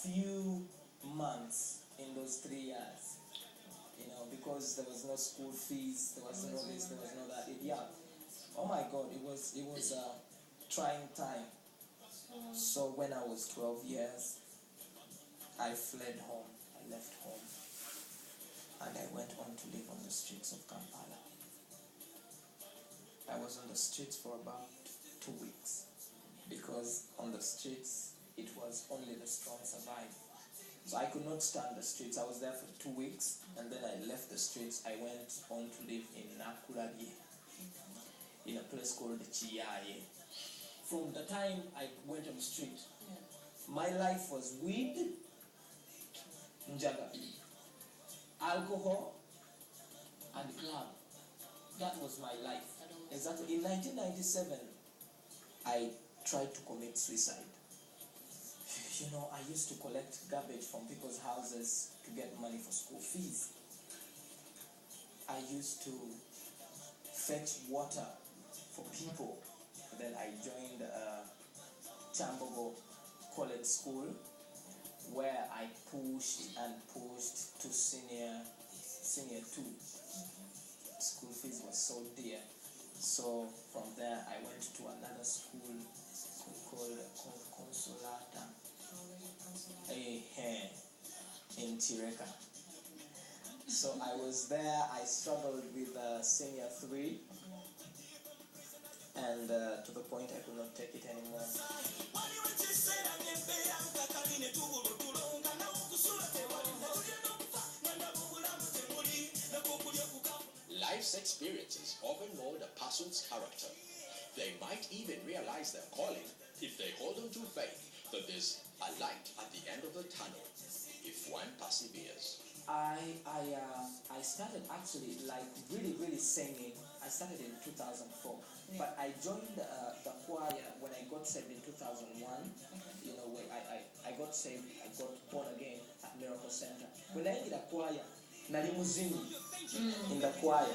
few months in those 3 years, you know, because there was no school fees, there was no this, there was no that. Oh my God, it was a trying time. So when I was 12 years, I fled home. I left home, and I went on to live on the streets of Kampala. I was on the streets for about 2 weeks, because on the streets it was only the strong survive. So I could not stand the streets. I was there for 2 weeks, and then I left the streets. I went on to live in Nakulabye, in a place called Chiyaye. From the time I went on the street, my life was weed, njaga, alcohol, and club. That was my life. Exactly. In 1997, I tried to commit suicide. You know, I used to collect garbage from people's houses to get money for school fees. I used to fetch water for people. Then I joined Chambogo College School, where I pushed to senior 2. School fees was so dear. So from there I went to another school called Consolata in Tireka. So I was there. I struggled with senior 3, and to the point I could not take it anymore. Life's experiences often mold a person's character. They might even realize their calling if they hold on to faith that there's a light at the end of the tunnel if one perseveres. I started actually like really singing. I started in 2004, but I joined the choir when I got saved in 2001. You know, when I got saved, I got born again at Miracle Center. When I did a choir, nali muzimu in the choir.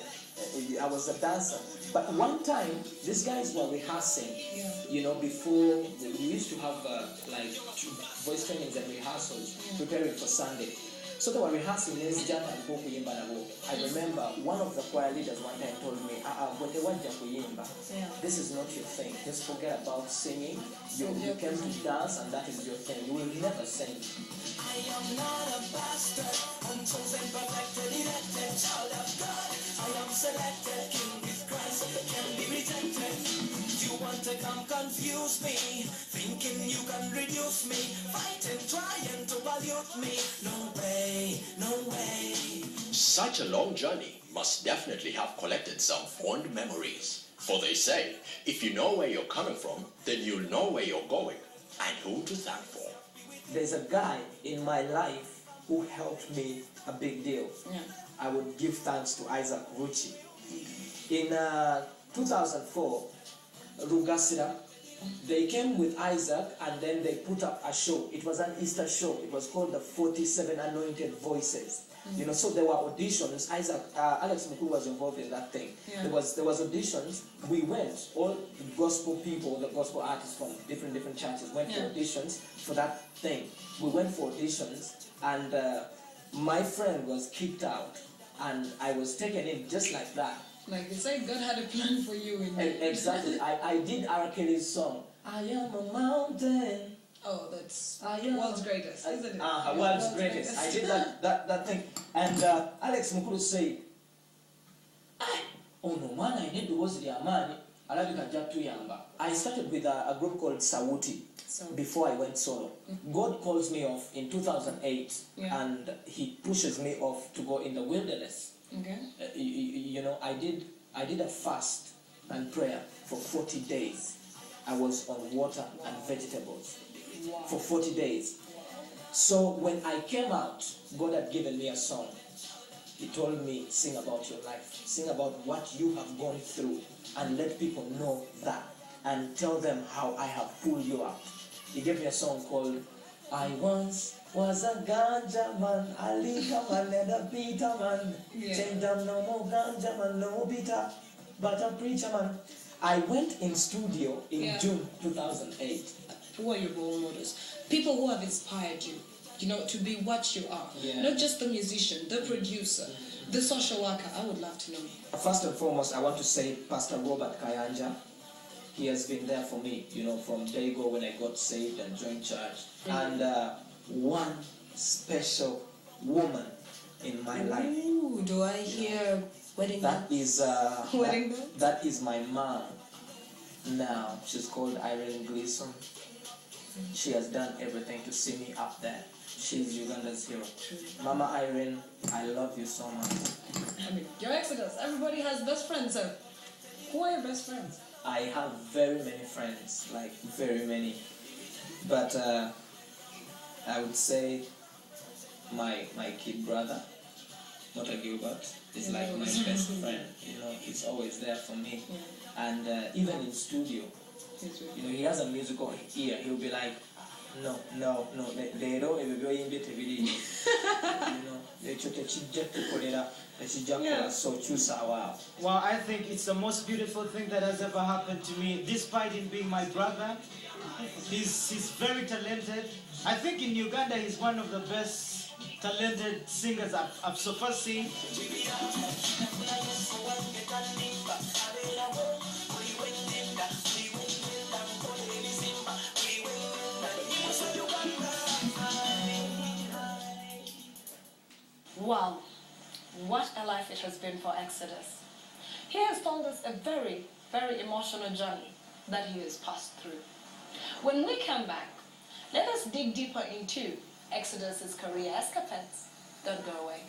I was a dancer. But one time, these guys were rehearsing. You know, before we used to have like voice trainings and rehearsals, preparing for Sunday. So they were rehearsing. I remember one of the choir leaders one time told me, this is not your thing. Just forget about singing. You came to dance, and that is your thing. You will never sing. I am not a bastard. I'm chosen, perfected, elected, child of God. I am selected, king with Christ, can be rejected. You want to come confuse me, thinking you can reduce me, fighting, trying to pollute me. No way, no way. Such a long journey must definitely have collected some fond memories. For they say, if you know where you're coming from, then you'll know where you're going and who to thank for. There's a guy in my life who helped me a big deal. I would give thanks to Isaac Ruchi. In 2004, Rugasira, they came with Isaac, and then they put up a show. It was an Easter show. It was called the 47 Anointed Voices. You know, so there were auditions. Alex Mukuru was involved in that thing. There was auditions. We went, all the gospel people, the gospel artists from different churches went for auditions for that thing. We went for auditions, and my friend was kicked out, and I was taken in just like that. Like it's like God had a plan for you. Exactly. I did R. Kelly's song, I Am a Mountain. Oh, that's world's greatest, isn't it? World's greatest. I did that thing. And Alex Mukuru said, oh no man, I need to watch the man. I started with a group called Sawuti before I went solo. God calls me off in 2008, and he pushes me off to go in the wilderness. Okay. You know, I did a fast and prayer for 40 days. I was on water and vegetables for 40 days. So when I came out, God had given me a song. He told me, sing about your life. Sing about what you have gone through, and let people know that, and tell them how I have pulled you out. He gave me a song called I Once Was a ganja man, a liquor man, and a bitter man. Change them no more ganja man, no bitter, but a preacher man. I went in studio in June 2008. Who are your role models? People who have inspired you. to be what you are. Yeah. Not just the musician, the producer, the social worker. I would love to know. First and foremost, I want to say Pastor Robert Kayanja. He has been there for me, from day go when I got saved and joined church. And one special woman in my life. Ooh, do I hear wedding bell? That is Wedding bell? that is my mom. Now she's called Irene Gleason. She has done everything to see me up there. She's Uganda's hero. Mama Irene, I love you so much. I mean, your Exodus. Everybody has best friends, so who are your best friends? I have very many friends, like very many. But I would say my kid brother, not a Gilbert, is like my best friend. He's always there for me. And even in studio, he has a musical ear. He'll be like, no, leero ebyo byoyimbye tebiriiyo. Ekyo tekijja kukolera ekijja so kyusa awaawo. Well, I think it's the most beautiful thing that has ever happened to me, despite him being my brother. He's very talented. I think in Uganda he's one of the best talented singers I've so far seen. Wow, what a life it has been for Exodus. He has told us a very, very emotional journey that he has passed through. When we come back, let us dig deeper into Exodus's career escapades. Don't go away.